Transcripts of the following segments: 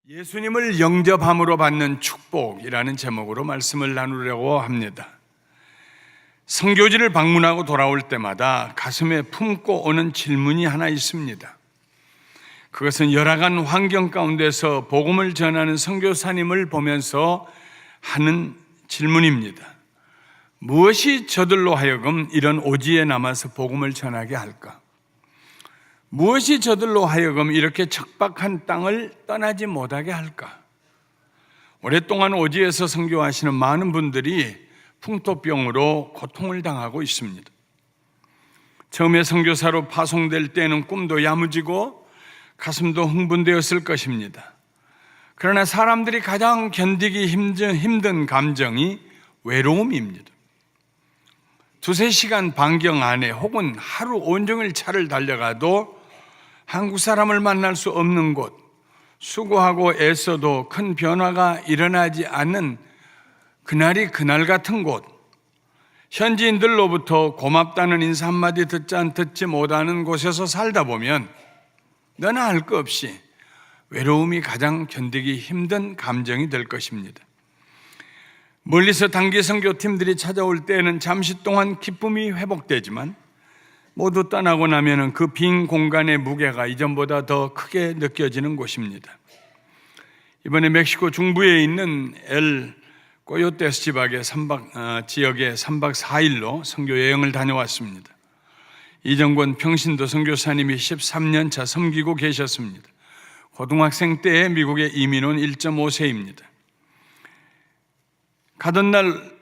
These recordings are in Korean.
예수님을 영접함으로 받는 축복이라는 제목으로 말씀을 나누려고 합니다. 선교지를 방문하고 돌아올 때마다 가슴에 품고 오는 질문이 하나 있습니다. 그것은 열악한 환경 가운데서 복음을 전하는 선교사님을 보면서 하는 질문입니다. 무엇이 저들로 하여금 이런 오지에 남아서 복음을 전하게 할까? 무엇이 저들로 하여금 이렇게 척박한 땅을 떠나지 못하게 할까? 오랫동안 오지에서 선교하시는 많은 분들이 풍토병으로 고통을 당하고 있습니다. 처음에 선교사로 파송될 때는 꿈도 야무지고 가슴도 흥분되었을 것입니다. 그러나 사람들이 가장 견디기 힘든 감정이 외로움입니다. 2-3시간 반경 안에 혹은 하루 온종일 차를 달려가도 한국 사람을 만날 수 없는 곳, 수고하고 애써도 큰 변화가 일어나지 않는 그날이 그날 같은 곳, 현지인들로부터 고맙다는 인사 한마디 듣지 못하는 곳에서 살다 보면 너나 할 것 없이 외로움이 가장 견디기 힘든 감정이 될 것입니다. 멀리서 단기 선교팀들이 찾아올 때는 잠시 동안 기쁨이 회복되지만 모두 떠나고 나면 그 빈 공간의 무게가 이전보다 더 크게 느껴지는 곳입니다. 이번에 멕시코 중부에 있는 엘 꼬요테스 지역에 3박 4일로 선교 여행을 다녀왔습니다. 이정권 평신도 선교사님이 13년 차 섬기고 계셨습니다. 고등학생 때에 미국에 이민 온 1.5세입니다. 가던 날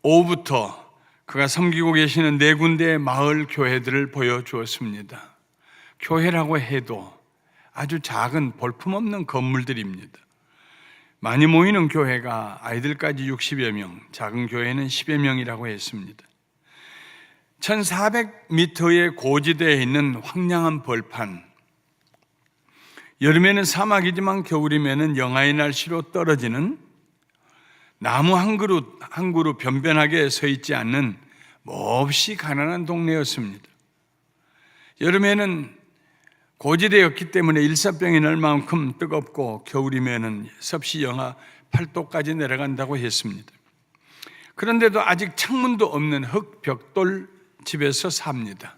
오후부터 그가 섬기고 계시는 4군데의 마을 교회들을 보여주었습니다. 교회라고 해도 아주 작은 볼품없는 건물들입니다. 많이 모이는 교회가 아이들까지 60여 명, 작은 교회는 10여 명이라고 했습니다. 1400m의 고지대에 있는 황량한 벌판, 여름에는 사막이지만 겨울이면 영하의 날씨로 떨어지는 나무 한 그루 변변하게 서 있지 않는 몹시 가난한 동네였습니다. 여름에는 고지대였기 때문에 일사병이 날 만큼 뜨겁고 겨울이면 섭씨 영하 8도까지 내려간다고 했습니다. 그런데도 아직 창문도 없는 흙벽돌 집에서 삽니다.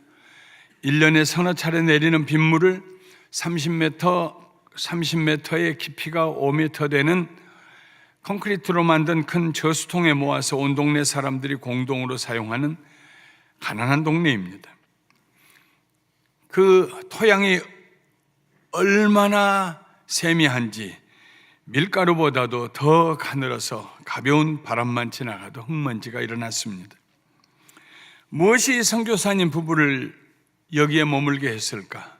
1년에 서너 차례 내리는 빗물을 30m의 깊이가 5m 되는 콘크리트로 만든 큰 저수통에 모아서 온 동네 사람들이 공동으로 사용하는 가난한 동네입니다. 그 토양이 얼마나 세미한지 밀가루보다도 더 가늘어서 가벼운 바람만 지나가도 흙먼지가 일어났습니다. 무엇이 선교사님 부부를 여기에 머물게 했을까?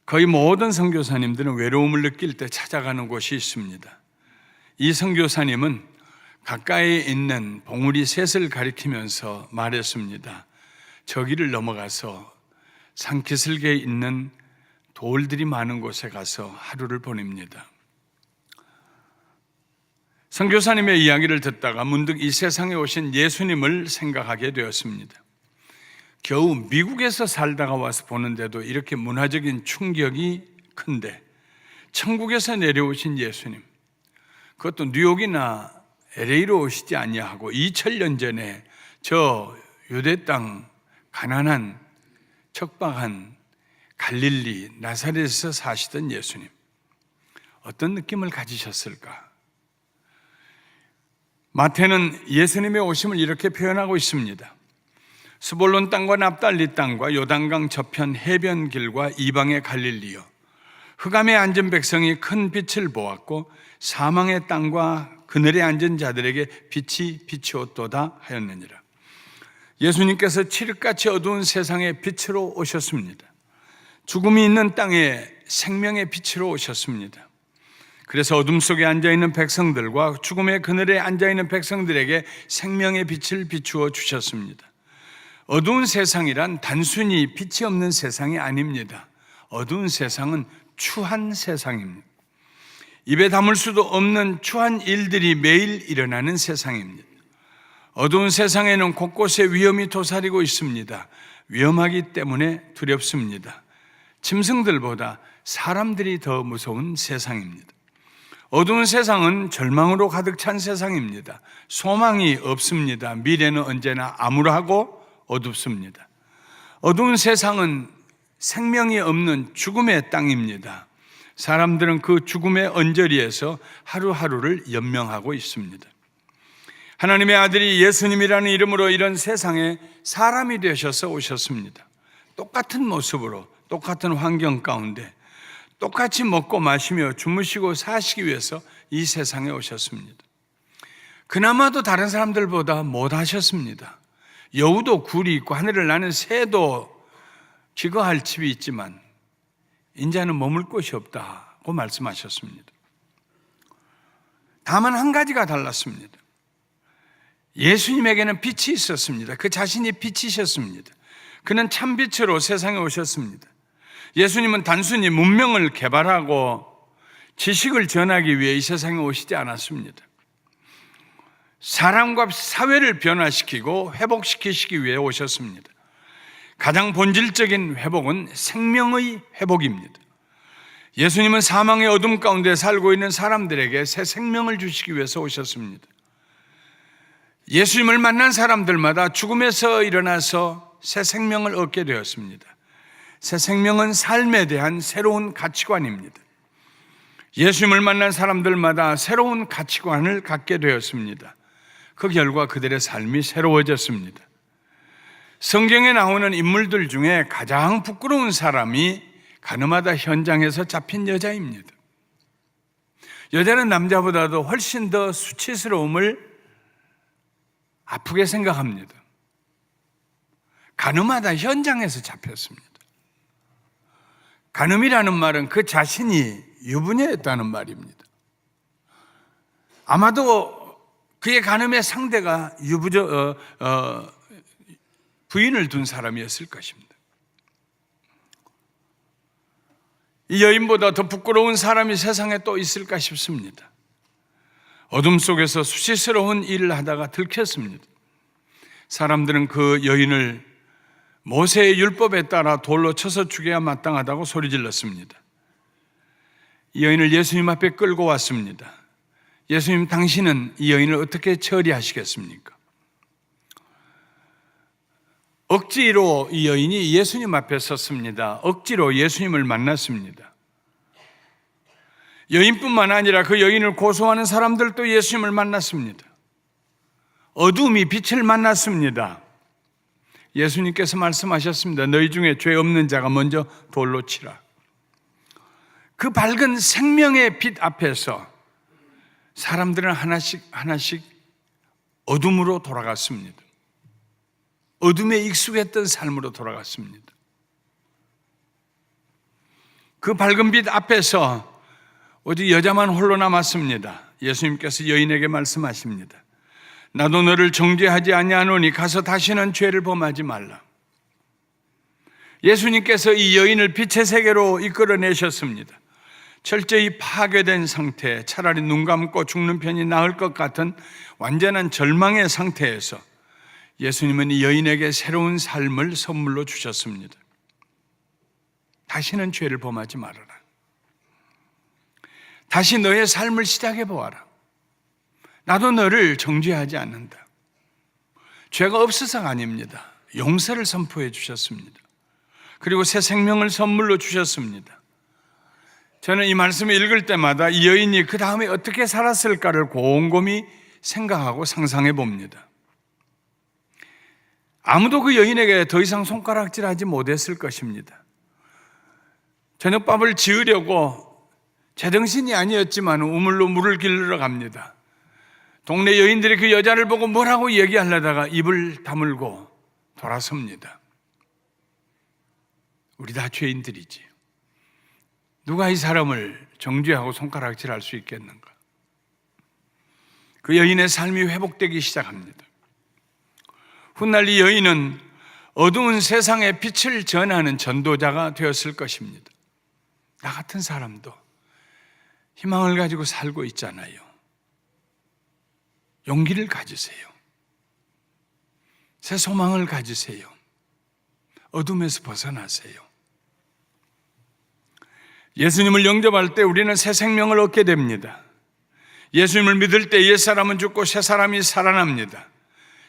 거의 모든 선교사님들은 외로움을 느낄 때 찾아가는 곳이 있습니다. 이 선교사님은 가까이에 있는 봉우리 셋을 가리키면서 말했습니다. 저기를 넘어가서 산기슭에 있는 돌들이 많은 곳에 가서 하루를 보냅니다. 선교사님의 이야기를 듣다가 문득 이 세상에 오신 예수님을 생각하게 되었습니다. 겨우 미국에서 살다가 와서 보는데도 이렇게 문화적인 충격이 큰데 천국에서 내려오신 예수님, 그것도 뉴욕이나 LA로 오시지 아니하고 2000년 전에 저 유대 땅 가난한 척박한 갈릴리 나사렛에서 사시던 예수님, 어떤 느낌을 가지셨을까? 마태는 예수님의 오심을 이렇게 표현하고 있습니다. 스볼론 땅과 납달리 땅과 요단강 저편 해변길과 이방의 갈릴리여, 흑암에 앉은 백성이 큰 빛을 보았고 사망의 땅과 그늘에 앉은 자들에게 빛이 비추었도다 하였느니라. 예수님께서 칠흑같이 어두운 세상의 빛으로 오셨습니다. 죽음이 있는 땅에 생명의 빛으로 오셨습니다. 그래서 어둠 속에 앉아있는 백성들과 죽음의 그늘에 앉아있는 백성들에게 생명의 빛을 비추어 주셨습니다. 어두운 세상이란 단순히 빛이 없는 세상이 아닙니다. 어두운 세상은 추한 세상입니다. 입에 담을 수도 없는 추한 일들이 매일 일어나는 세상입니다. 어두운 세상에는 곳곳에 위험이 도사리고 있습니다. 위험하기 때문에 두렵습니다. 짐승들보다 사람들이 더 무서운 세상입니다. 어두운 세상은 절망으로 가득 찬 세상입니다. 소망이 없습니다. 미래는 언제나 암울하고 어둡습니다. 어두운 세상은 생명이 없는 죽음의 땅입니다. 사람들은 그 죽음의 언저리에서 하루하루를 연명하고 있습니다. 하나님의 아들이 예수님이라는 이름으로 이런 세상에 사람이 되셔서 오셨습니다. 똑같은 모습으로, 똑같은 환경 가운데 똑같이 먹고 마시며 주무시고 사시기 위해서 이 세상에 오셨습니다. 그나마도 다른 사람들보다 못하셨습니다. 여우도 굴이 있고 하늘을 나는 새도 기거할 집이 있지만 인자는 머물 곳이 없다고 말씀하셨습니다. 다만 한 가지가 달랐습니다. 예수님에게는 빛이 있었습니다. 그 자신이 빛이셨습니다. 그는 참빛으로 세상에 오셨습니다. 예수님은 단순히 문명을 개발하고 지식을 전하기 위해 이 세상에 오시지 않았습니다. 사람과 사회를 변화시키고 회복시키시기 위해 오셨습니다. 가장 본질적인 회복은 생명의 회복입니다. 예수님은 사망의 어둠 가운데 살고 있는 사람들에게 새 생명을 주시기 위해서 오셨습니다. 예수님을 만난 사람들마다 죽음에서 일어나서 새 생명을 얻게 되었습니다. 새 생명은 삶에 대한 새로운 가치관입니다. 예수님을 만난 사람들마다 새로운 가치관을 갖게 되었습니다. 그 결과 그들의 삶이 새로워졌습니다. 성경에 나오는 인물들 중에 가장 부끄러운 사람이 가늠하다 현장에서 잡힌 여자입니다. 여자는 남자보다도 훨씬 더 수치스러움을 아프게 생각합니다. 가늠하다 현장에서 잡혔습니다. 간음이라는 말은 그 자신이 유부녀였다는 말입니다. 아마도 그의 간음의 상대가 부인을 둔 사람이었을 것입니다. 이 여인보다 더 부끄러운 사람이 세상에 또 있을까 싶습니다. 어둠 속에서 수치스러운 일을 하다가 들켰습니다. 사람들은 그 여인을 모세의 율법에 따라 돌로 쳐서 죽여야 마땅하다고 소리질렀습니다. 이 여인을 예수님 앞에 끌고 왔습니다. 예수님, 당신은 이 여인을 어떻게 처리하시겠습니까? 억지로 이 여인이 예수님 앞에 섰습니다. 억지로 예수님을 만났습니다. 여인뿐만 아니라 그 여인을 고소하는 사람들도 예수님을 만났습니다. 어둠이 빛을 만났습니다. 예수님께서 말씀하셨습니다. 너희 중에 죄 없는 자가 먼저 돌로 치라. 그 밝은 생명의 빛 앞에서 사람들은 하나씩 어둠으로 돌아갔습니다. 어둠에 익숙했던 삶으로 돌아갔습니다. 그 밝은 빛 앞에서 오직 여자만 홀로 남았습니다. 예수님께서 여인에게 말씀하십니다. 나도 너를 정죄하지 아니하노니 가서 다시는 죄를 범하지 말라. 예수님께서 이 여인을 빛의 세계로 이끌어내셨습니다. 철저히 파괴된 상태, 차라리 눈 감고 죽는 편이 나을 것 같은 완전한 절망의 상태에서 예수님은 이 여인에게 새로운 삶을 선물로 주셨습니다. 다시는 죄를 범하지 말아라. 다시 너의 삶을 시작해 보아라. 나도 너를 정죄하지 않는다. 죄가 없어서가 아닙니다. 용서를 선포해 주셨습니다. 그리고 새 생명을 선물로 주셨습니다. 저는 이 말씀을 읽을 때마다 이 여인이 그 다음에 어떻게 살았을까를 곰곰이 생각하고 상상해 봅니다. 아무도 그 여인에게 더 이상 손가락질하지 못했을 것입니다. 저녁밥을 지으려고 제정신이 아니었지만 우물로 물을 길르러 갑니다. 동네 여인들이 그 여자를 보고 뭐라고 얘기하려다가 입을 다물고 돌아섭니다. 우리 다 죄인들이지. 누가 이 사람을 정죄하고 손가락질할 수 있겠는가? 그 여인의 삶이 회복되기 시작합니다. 훗날 이 여인은 어두운 세상에 빛을 전하는 전도자가 되었을 것입니다. 나 같은 사람도 희망을 가지고 살고 있잖아요. 용기를 가지세요. 새 소망을 가지세요. 어둠에서 벗어나세요. 예수님을 영접할 때 우리는 새 생명을 얻게 됩니다. 예수님을 믿을 때 옛사람은 죽고 새 사람이 살아납니다.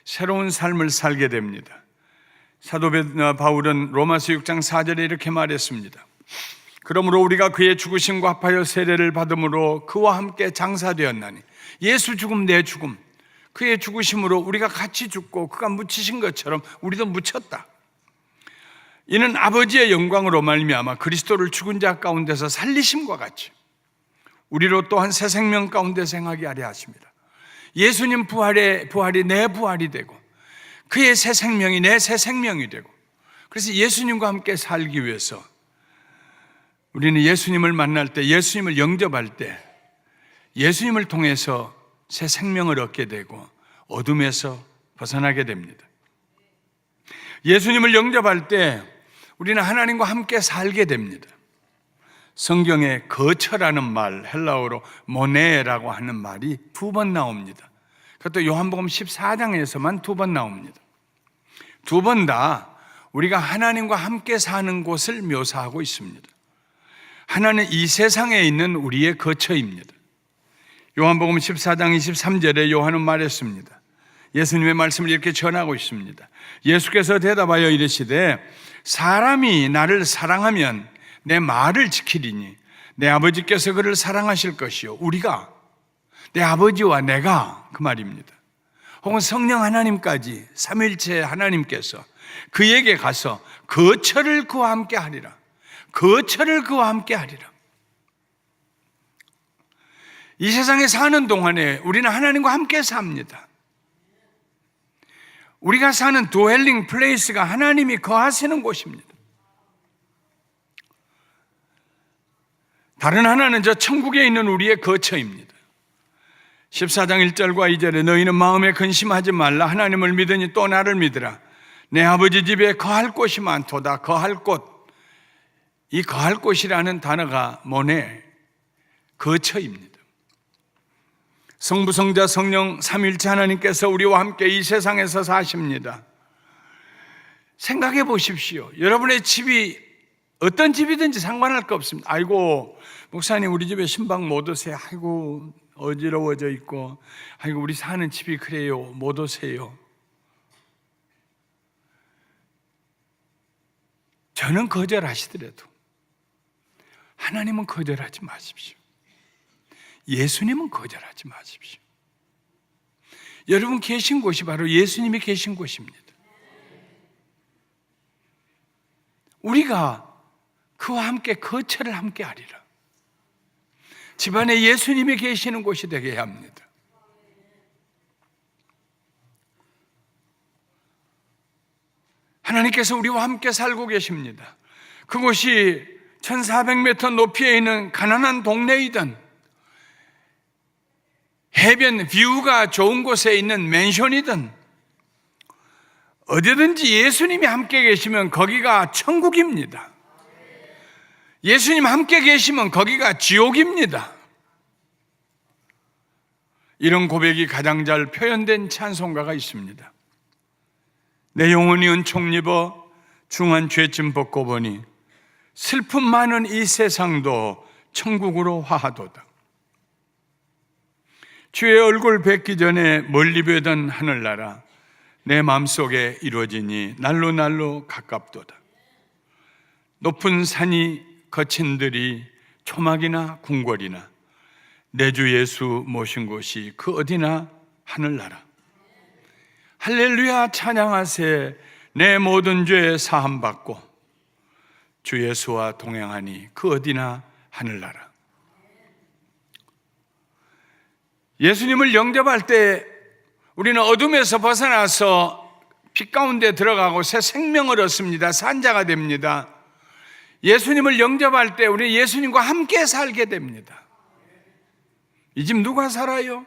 새로운 삶을 살게 됩니다. 사도 바울은 로마서 6장 4절에 이렇게 말했습니다. 그러므로 우리가 그의 죽으심과 합하여 세례를 받음으로 그와 함께 장사되었나니, 예수 죽음 내 죽음, 그의 죽으심으로 우리가 같이 죽고 그가 묻히신 것처럼 우리도 묻혔다. 이는 아버지의 영광으로 말미암아 그리스도를 죽은 자 가운데서 살리심과 같이 우리로 또한 새 생명 가운데 생하게 하려 하십니다. 예수님 부활이 내 부활이 되고 그의 새 생명이 내 새 생명이 되고, 그래서 예수님과 함께 살기 위해서 우리는 예수님을 만날 때, 예수님을 영접할 때 예수님을 통해서 새 생명을 얻게 되고 어둠에서 벗어나게 됩니다. 예수님을 영접할 때 우리는 하나님과 함께 살게 됩니다. 성경에 거처라는 말, 헬라어로 모네라고 하는 말이 2번 나옵니다. 그것도 요한복음 14장에서만 2번 나옵니다. 2번 다 우리가 하나님과 함께 사는 곳을 묘사하고 있습니다. 하나는 이 세상에 있는 우리의 거처입니다. 요한복음 14장 23절에 요한은 말했습니다. 예수님의 말씀을 이렇게 전하고 있습니다. 예수께서 대답하여 이르시되 사람이 나를 사랑하면 내 말을 지키리니 내 아버지께서 그를 사랑하실 것이요, 우리가, 내 아버지와 내가, 그 말입니다. 혹은 성령 하나님까지, 삼위일체 하나님께서 그에게 가서 거처를 그와 함께 하리라. 거처를 그와 함께 하리라. 이 세상에 사는 동안에 우리는 하나님과 함께 삽니다. 우리가 사는 드웰링 플레이스가 하나님이 거하시는 곳입니다. 다른 하나는 저 천국에 있는 우리의 거처입니다. 14장 1절과 2절에 너희는 마음에 근심하지 말라. 하나님을 믿으니 또 나를 믿으라. 내 아버지 집에 거할 곳이 많도다. 거할 곳. 이 거할 곳이라는 단어가 모네, 거처입니다. 성부, 성자, 성령 삼위일체 하나님께서 우리와 함께 이 세상에서 사십니다. 생각해 보십시오. 여러분의 집이 어떤 집이든지 상관할 거 없습니다. 아이고, 목사님 우리 집에 신방 못 오세요. 아이고, 어지러워져 있고, 아이고 우리 사는 집이 그래요, 못 오세요. 저는 거절하시더라도 하나님은 거절하지 마십시오. 예수님은 거절하지 마십시오. 여러분 계신 곳이 바로 예수님이 계신 곳입니다. 우리가 그와 함께 거처를 함께 하리라. 집안에 예수님이 계시는 곳이 되게 해야 합니다. 하나님께서 우리와 함께 살고 계십니다. 그곳이 1400m 높이에 있는 가난한 동네이든 해변 뷰가 좋은 곳에 있는 맨션이든 어디든지 예수님이 함께 계시면 거기가 천국입니다. 예수님 함께 계시면 거기가 지옥입니다. 이런 고백이 가장 잘 표현된 찬송가가 있습니다. 내 영혼이 은총 입어 중한 죄짐 벗고 보니 슬픔 많은 이 세상도 천국으로 화하도다. 주의 얼굴 뵙기 전에 멀리 뵈던 하늘나라 내 마음속에 이루어지니 날로 날로 가깝도다. 높은 산이 거친 들이 초막이나 궁궐이나 내 주 예수 모신 곳이 그 어디나 하늘나라. 할렐루야 찬양하세. 내 모든 죄 사함받고 주 예수와 동행하니 그 어디나 하늘나라. 예수님을 영접할 때 우리는 어둠에서 벗어나서 빛 가운데 들어가고 새 생명을 얻습니다. 산자가 됩니다. 예수님을 영접할 때 우리는 예수님과 함께 살게 됩니다. 이 집 누가 살아요?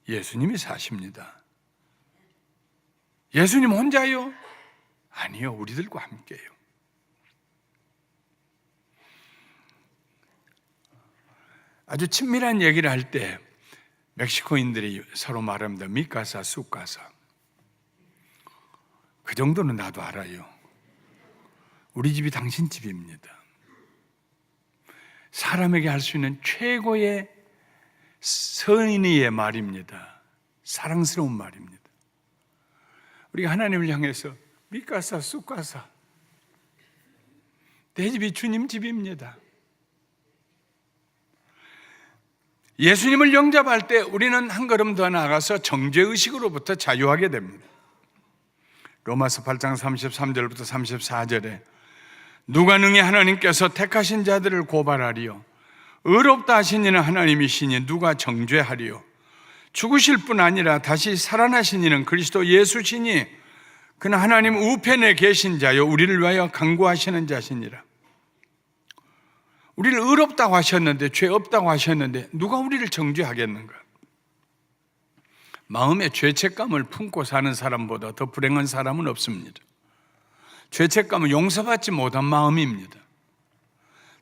예수님이 사십니다. 예수님 혼자요? 아니요, 우리들과 함께요. 아주 친밀한 얘기를 할 때 멕시코인들이 서로 말합니다. 미카사, 수카사. 그 정도는 나도 알아요. 우리 집이 당신 집입니다. 사람에게 할 수 있는 최고의 선의의 말입니다. 사랑스러운 말입니다. 우리가 하나님을 향해서 미까사 쑥가사, 내 집이 주님 집입니다. 예수님을 영접할 때 우리는 한 걸음 더 나아가서 정죄의식으로부터 자유하게 됩니다. 로마서 8장 33절부터 34절에 누가 능히 하나님께서 택하신 자들을 고발하리요? 의롭다 하신 이는 하나님이시니 누가 정죄하리요? 죽으실 뿐 아니라 다시 살아나신 이는 그리스도 예수시니 그는 하나님 우편에 계신 자요 우리를 위하여 간구하시는 자시니라. 우리를 의롭다고 하셨는데, 죄 없다고 하셨는데 누가 우리를 정죄하겠는가? 마음에 죄책감을 품고 사는 사람보다 더 불행한 사람은 없습니다. 죄책감은 용서받지 못한 마음입니다.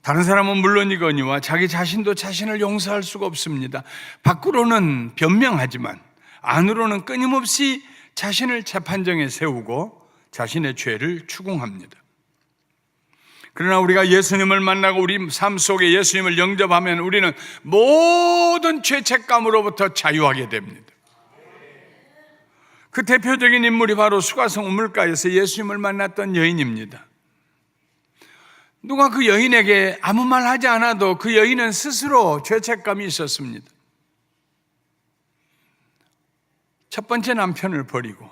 다른 사람은 물론이거니와 자기 자신도 자신을 용서할 수가 없습니다. 밖으로는 변명하지만 안으로는 끊임없이 자신을 재판정에 세우고 자신의 죄를 추궁합니다. 그러나 우리가 예수님을 만나고 우리 삶 속에 예수님을 영접하면 우리는 모든 죄책감으로부터 자유하게 됩니다. 그 대표적인 인물이 바로 수가성 우물가에서 예수님을 만났던 여인입니다. 누가 그 여인에게 아무 말 하지 않아도 그 여인은 스스로 죄책감이 있었습니다. 첫 번째 남편을 버리고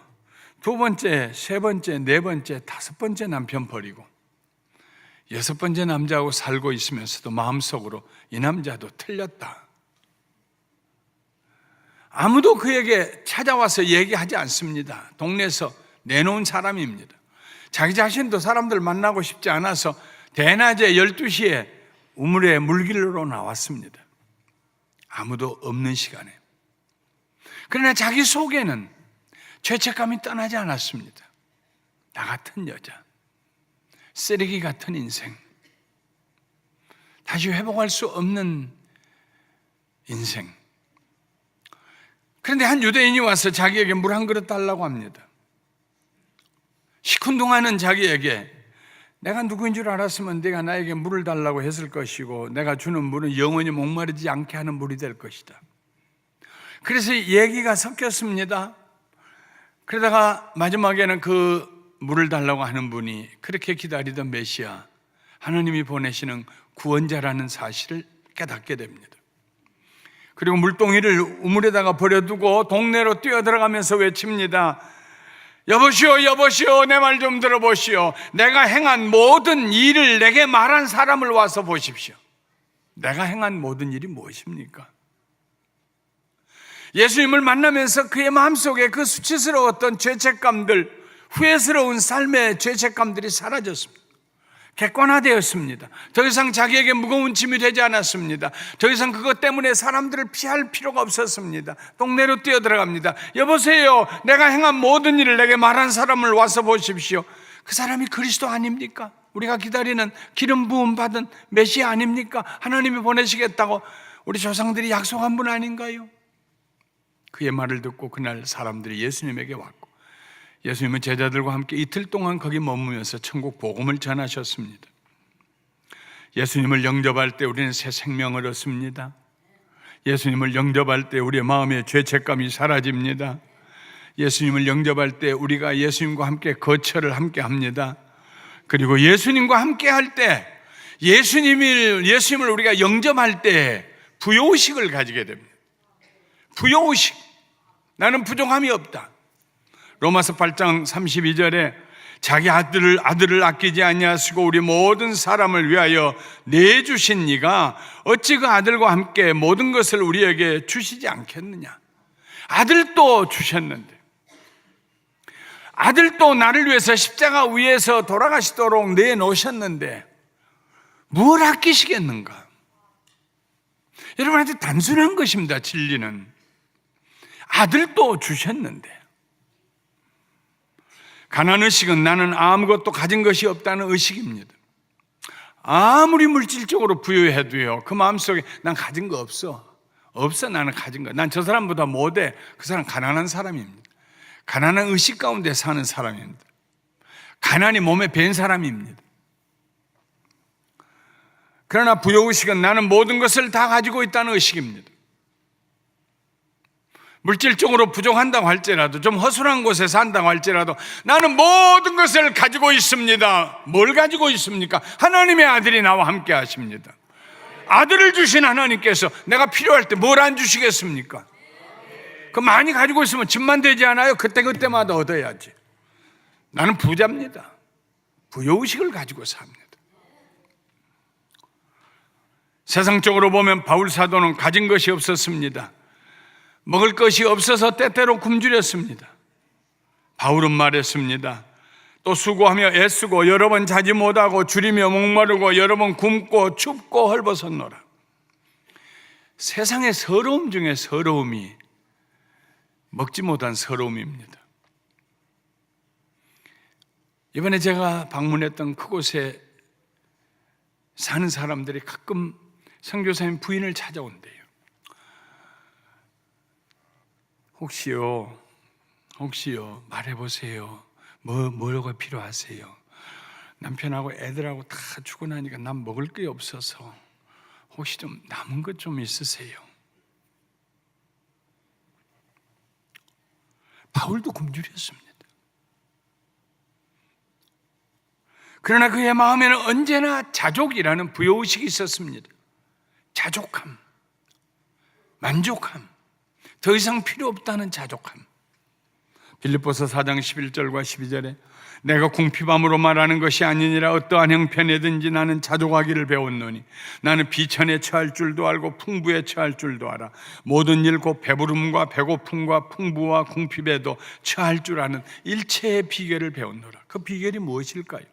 두 번째, 세 번째, 네 번째, 다섯 번째 남편 버리고 여섯 번째 남자하고 살고 있으면서도 마음속으로 이 남자도 틀렸다. 아무도 그에게 찾아와서 얘기하지 않습니다. 동네에서 내놓은 사람입니다. 자기 자신도 사람들 만나고 싶지 않아서 대낮에 12시에 우물에 물길로 나왔습니다. 아무도 없는 시간에. 그러나 자기 속에는 죄책감이 떠나지 않았습니다. 나 같은 여자, 쓰레기 같은 인생, 다시 회복할 수 없는 인생. 그런데 한 유대인이 와서 자기에게 물 한 그릇 달라고 합니다. 시큰둥하는 자기에게 내가 누구인 줄 알았으면 네가 나에게 물을 달라고 했을 것이고 내가 주는 물은 영원히 목마르지 않게 하는 물이 될 것이다. 그래서 얘기가 섞였습니다. 그러다가 마지막에는 그 물을 달라고 하는 분이 그렇게 기다리던 메시아, 하나님이 보내시는 구원자라는 사실을 깨닫게 됩니다. 그리고 물동이를 우물에다가 버려두고 동네로 뛰어들어가면서 외칩니다. 여보시오, 여보시오, 내 말 좀 들어보시오. 내가 행한 모든 일을 내게 말한 사람을 와서 보십시오. 내가 행한 모든 일이 무엇입니까? 예수님을 만나면서 그의 마음속에 그 수치스러웠던 죄책감들, 후회스러운 삶의 죄책감들이 사라졌습니다. 객관화되었습니다. 더 이상 자기에게 무거운 짐이 되지 않았습니다. 더 이상 그것 때문에 사람들을 피할 필요가 없었습니다. 동네로 뛰어들어갑니다. 여보세요, 내가 행한 모든 일을 내게 말한 사람을 와서 보십시오. 그 사람이 그리스도 아닙니까? 우리가 기다리는 기름 부음 받은 메시아 아닙니까? 하나님이 보내시겠다고 우리 조상들이 약속한 분 아닌가요? 그의 말을 듣고 그날 사람들이 예수님에게 왔고 예수님은 제자들과 함께 이틀 동안 거기 머무면서 천국 복음을 전하셨습니다. 예수님을 영접할 때 우리는 새 생명을 얻습니다. 예수님을 영접할 때 우리의 마음의 죄책감이 사라집니다. 예수님을 영접할 때 우리가 예수님과 함께 거처를 함께 합니다. 그리고 예수님과 함께 할 때 예수님을 우리가 영접할 때 부요의식을 가지게 됩니다. 부요의식. 나는 부족함이 없다. 로마서 8장 32절에 자기 아들을 아끼지 아니하시고 우리 모든 사람을 위하여 내주신 이가 어찌 그 아들과 함께 모든 것을 우리에게 주시지 않겠느냐. 아들도 주셨는데, 아들도 나를 위해서 십자가 위에서 돌아가시도록 내놓으셨는데 뭘 아끼시겠는가? 여러분한테 단순한 것입니다. 진리는 아들도 주셨는데, 가난의식은 나는 아무것도 가진 것이 없다는 의식입니다. 아무리 물질적으로 부유해도요, 그 마음속에 난 가진 거 없어. 나는 가진 거. 난 저 사람보다 못해. 그 사람 가난한 사람입니다. 가난한 의식 가운데 사는 사람입니다. 가난이 몸에 밴 사람입니다. 그러나 부여의식은 나는 모든 것을 다 가지고 있다는 의식입니다. 물질적으로 부족한다고 할지라도, 좀 허술한 곳에 산다고 할지라도 나는 모든 것을 가지고 있습니다. 뭘 가지고 있습니까? 하나님의 아들이 나와 함께 하십니다. 아들을 주신 하나님께서 내가 필요할 때 뭘 안 주시겠습니까? 그 많이 가지고 있으면 집만 되지 않아요? 그때마다 얻어야지. 나는 부자입니다. 부여의식을 가지고 삽니다. 세상적으로 보면 바울 사도는 가진 것이 없었습니다. 먹을 것이 없어서 때때로 굶주렸습니다. 바울은 말했습니다. 또 수고하며 애쓰고 여러 번 자지 못하고 줄이며 목마르고 여러 번 굶고 춥고 헐벗었노라. 세상의 서러움 중에 서러움이 먹지 못한 서러움입니다. 이번에 제가 방문했던 그곳에 사는 사람들이 가끔 선교사님 부인을 찾아온대요. 혹시요 말해보세요. 뭐가 필요하세요? 남편하고 애들하고 다 죽고 나니까 난 먹을 게 없어서 혹시 좀 남은 것 좀 있으세요? 바울도 굶주렸습니다. 그러나 그의 마음에는 언제나 자족이라는 부여의식이 있었습니다. 자족함, 만족함, 더 이상 필요 없다는 자족함. 빌립보서 4장 11절과 12절에 내가 궁핍함으로 말하는 것이 아니니라 어떠한 형편에든지 나는 자족하기를 배웠노니 나는 비천에 처할 줄도 알고 풍부에 처할 줄도 알아. 모든 일 곧 배부름과 배고픔과 풍부와 궁핍에도 처할 줄 아는 일체의 비결을 배웠노라. 그 비결이 무엇일까요?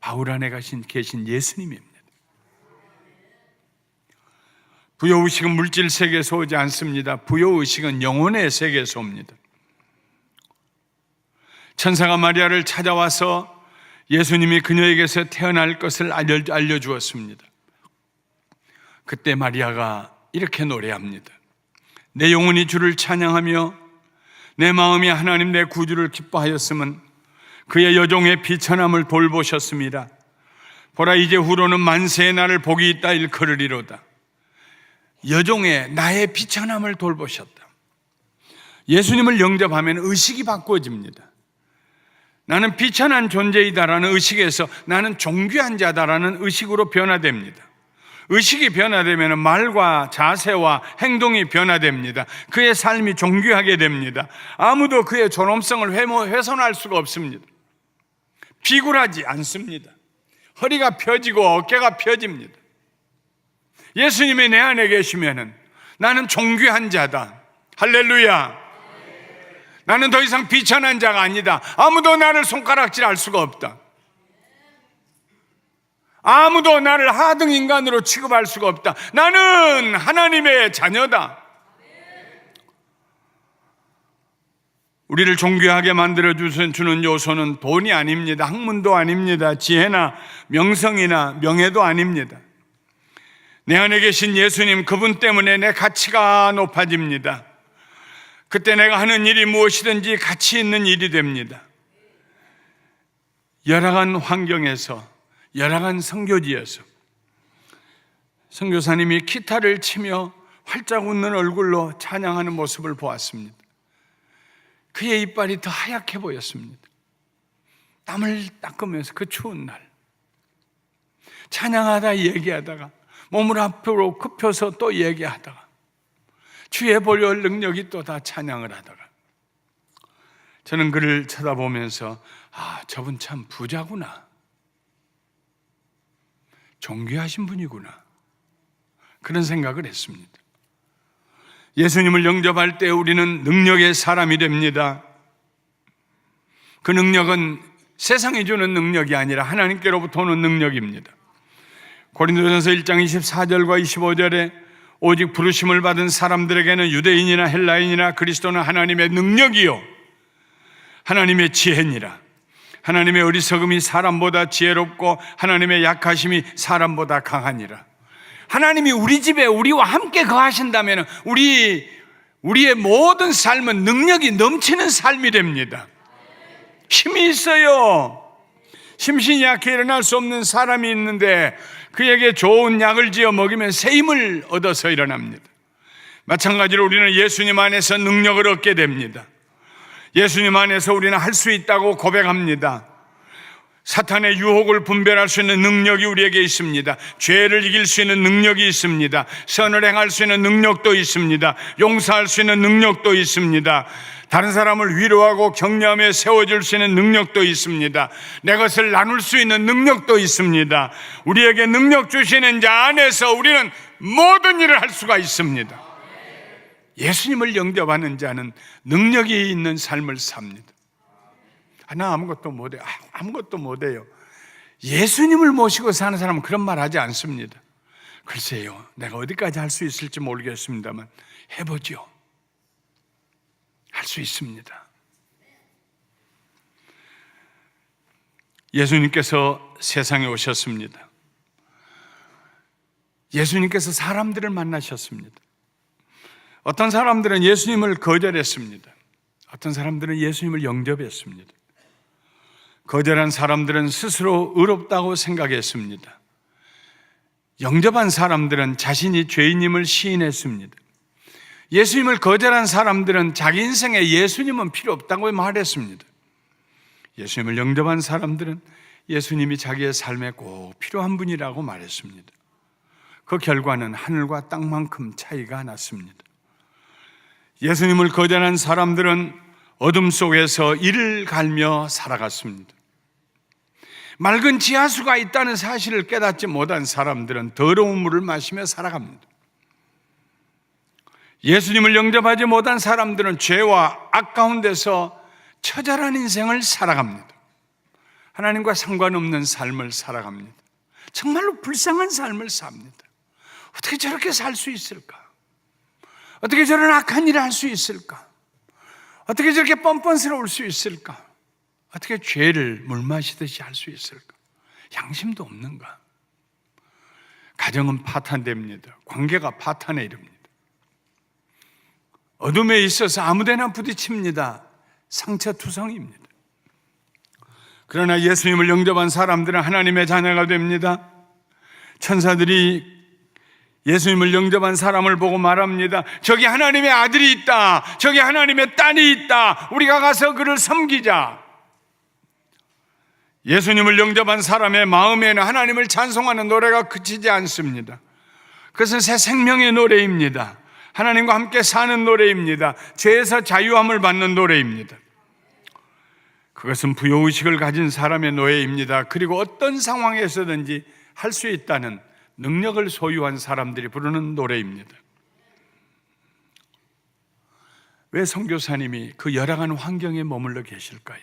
바울 안에 계신 예수님입니다. 부여의식은 물질 세계에서 오지 않습니다. 부여의식은 영혼의 세계에서 옵니다. 천사가 마리아를 찾아와서 예수님이 그녀에게서 태어날 것을 알려주었습니다. 그때 마리아가 이렇게 노래합니다. 내 영혼이 주를 찬양하며 내 마음이 하나님 내 구주를 기뻐하였음은 그의 여종의 비천함을 돌보셨습니다. 보라 이제 후로는 만세의 나를 복이 있다 일컬으리로다. 여종의 나의 비천함을 돌보셨다. 예수님을 영접하면 의식이 바꿔집니다. 나는 비천한 존재이다라는 의식에서 나는 존귀한 자다라는 의식으로 변화됩니다. 의식이 변화되면 말과 자세와 행동이 변화됩니다. 그의 삶이 존귀하게 됩니다. 아무도 그의 존엄성을 훼손할 수가 없습니다. 비굴하지 않습니다. 허리가 펴지고 어깨가 펴집니다. 예수님이 내 안에 계시면은 나는 존귀한 자다. 할렐루야. 나는 더 이상 비천한 자가 아니다. 아무도 나를 손가락질할 수가 없다. 아무도 나를 하등 인간으로 취급할 수가 없다. 나는 하나님의 자녀다. 우리를 존귀하게 만들어 주는 요소는 돈이 아닙니다. 학문도 아닙니다. 지혜나 명성이나 명예도 아닙니다. 내 안에 계신 예수님, 그분 때문에 내 가치가 높아집니다. 그때 내가 하는 일이 무엇이든지 가치 있는 일이 됩니다. 열악한 환경에서, 열악한 선교지에서 선교사님이 기타를 치며 활짝 웃는 얼굴로 찬양하는 모습을 보았습니다. 그의 이빨이 더 하얗게 보였습니다. 땀을 닦으면서 그 추운 날 찬양하다 얘기하다가 몸을 앞으로 굽혀서 또 얘기하다가 주의 보혈 능력이 또 다 찬양을 하다가 저는 그를 쳐다보면서 저분 참 부자구나, 존귀하신 분이구나, 그런 생각을 했습니다. 예수님을 영접할 때 우리는 능력의 사람이 됩니다. 그 능력은 세상이 주는 능력이 아니라 하나님께로부터 오는 능력입니다. 고린도전서 1장 24절과 25절에 오직 부르심을 받은 사람들에게는 유대인이나 헬라인이나 그리스도는 하나님의 능력이요 하나님의 지혜니라. 하나님의 어리석음이 사람보다 지혜롭고 하나님의 약하심이 사람보다 강하니라. 하나님이 우리 집에 우리와 함께 거하신다면 우리의 모든 삶은 능력이 넘치는 삶이 됩니다. 힘이 있어요. 심신이 약해 일어날 수 없는 사람이 있는데 그에게 좋은 약을 지어 먹이면 새 힘을 얻어서 일어납니다. 마찬가지로 우리는 예수님 안에서 능력을 얻게 됩니다. 예수님 안에서 우리는 할 수 있다고 고백합니다. 사탄의 유혹을 분별할 수 있는 능력이 우리에게 있습니다. 죄를 이길 수 있는 능력이 있습니다. 선을 행할 수 있는 능력도 있습니다. 용서할 수 있는 능력도 있습니다. 다른 사람을 위로하고 격려하며 세워줄 수 있는 능력도 있습니다. 내 것을 나눌 수 있는 능력도 있습니다. 우리에게 능력 주시는 자 안에서 우리는 모든 일을 할 수가 있습니다. 예수님을 영접하는 자는 능력이 있는 삶을 삽니다. 나 아무것도 못해. 아무것도 못해요. 예수님을 모시고 사는 사람은 그런 말 하지 않습니다. 글쎄요, 내가 어디까지 할 수 있을지 모르겠습니다만 해보죠. 할 수 있습니다. 예수님께서 세상에 오셨습니다. 예수님께서 사람들을 만나셨습니다. 어떤 사람들은 예수님을 거절했습니다. 어떤 사람들은 예수님을 영접했습니다. 거절한 사람들은 스스로 의롭다고 생각했습니다. 영접한 사람들은 자신이 죄인임을 시인했습니다. 예수님을 거절한 사람들은 자기 인생에 예수님은 필요 없다고 말했습니다. 예수님을 영접한 사람들은 예수님이 자기의 삶에 꼭 필요한 분이라고 말했습니다. 그 결과는 하늘과 땅만큼 차이가 났습니다. 예수님을 거절한 사람들은 어둠 속에서 이를 갈며 살아갔습니다. 맑은 지하수가 있다는 사실을 깨닫지 못한 사람들은 더러운 물을 마시며 살아갑니다. 예수님을 영접하지 못한 사람들은 죄와 악 가운데서 처절한 인생을 살아갑니다. 하나님과 상관없는 삶을 살아갑니다. 정말로 불쌍한 삶을 삽니다. 어떻게 저렇게 살 수 있을까? 어떻게 저런 악한 일을 할 수 있을까? 어떻게 저렇게 뻔뻔스러울 수 있을까? 어떻게 죄를 물 마시듯이 할 수 있을까? 양심도 없는가? 가정은 파탄됩니다. 관계가 파탄에 이릅니다. 어둠에 있어서 아무데나 부딪힙니다. 상처투성입니다. 그러나 예수님을 영접한 사람들은 하나님의 자녀가 됩니다. 천사들이 예수님을 영접한 사람을 보고 말합니다. 저기 하나님의 아들이 있다. 저기 하나님의 딸이 있다. 우리가 가서 그를 섬기자. 예수님을 영접한 사람의 마음에는 하나님을 찬송하는 노래가 그치지 않습니다. 그것은 새 생명의 노래입니다. 하나님과 함께 사는 노래입니다. 죄에서 자유함을 받는 노래입니다. 그것은 부요의식을 가진 사람의 노래입니다. 그리고 어떤 상황에서든지 할 수 있다는 능력을 소유한 사람들이 부르는 노래입니다. 왜 선교사님이 그 열악한 환경에 머물러 계실까요?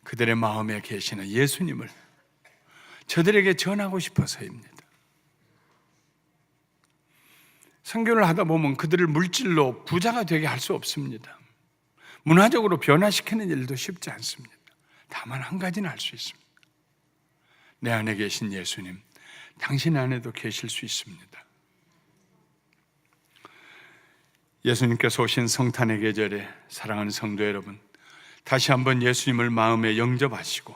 그들의 마음에 계시는 예수님을 저들에게 전하고 싶어서입니다. 선교를 하다 보면 그들을 물질로 부자가 되게 할 수 없습니다. 문화적으로 변화시키는 일도 쉽지 않습니다. 다만 한 가지는 할 수 있습니다. 내 안에 계신 예수님, 당신 안에도 계실 수 있습니다. 예수님께서 오신 성탄의 계절에 사랑하는 성도 여러분, 다시 한번 예수님을 마음에 영접하시고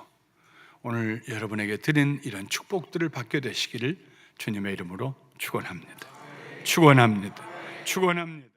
오늘 여러분에게 드린 이런 축복들을 받게 되시기를 주님의 이름으로 축원합니다. 축원합니다. 축원합니다.